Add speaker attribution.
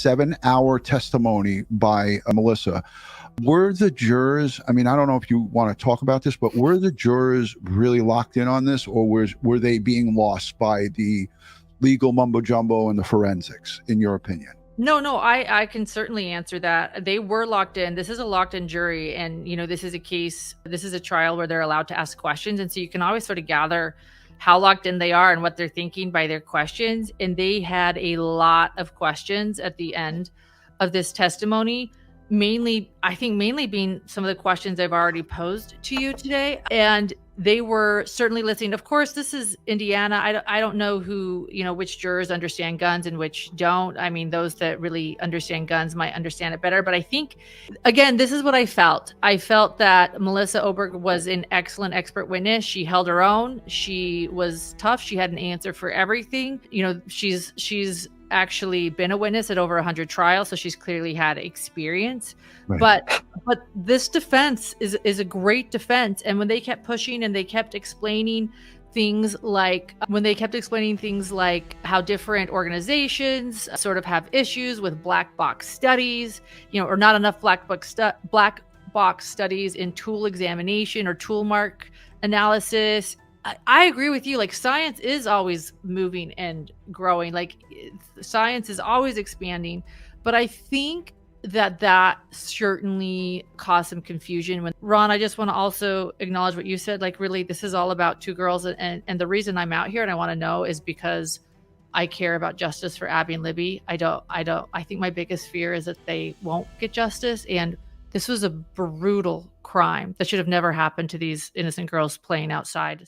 Speaker 1: 7-hour testimony by Melissa. Were the jurors, I mean, I don't know if you want to talk about this, but were the jurors really locked in on this, or were they being lost by the legal mumbo jumbo and the forensics, in your opinion?
Speaker 2: No, I can certainly answer that. They were locked in. This is a locked in jury. And, this is a trial where they're allowed to ask questions. And so you can always sort of gather how locked in they are and what they're thinking by their questions. And they had a lot of questions at the end of this testimony. I think mainly being some of the questions I've already posed to you today. And they were certainly listening. Of course, this is Indiana. I don't know which jurors understand guns and which don't. I mean, those that really understand guns might understand it better. But I think, again, this is what I felt. I felt that Melissa Oberg was an excellent expert witness. She held her own. She was tough. She had an answer for everything. She's actually been a witness at over 100 trials, so she's clearly had experience. Right. But this defense is a great defense. And when they kept pushing and they kept explaining things like how different organizations sort of have issues with black box studies, or not enough black box studies in tool examination or tool mark analysis. I agree with you. Like, science is always moving and growing. Like, science is always expanding. But I think that certainly caused some confusion. Ron, I just want to also acknowledge what you said. Like, really, this is all about two girls. And the reason I'm out here and I want to know is because I care about justice for Abby and Libby. I think my biggest fear is that they won't get justice. And this was a brutal crime that should have never happened to these innocent girls playing outside.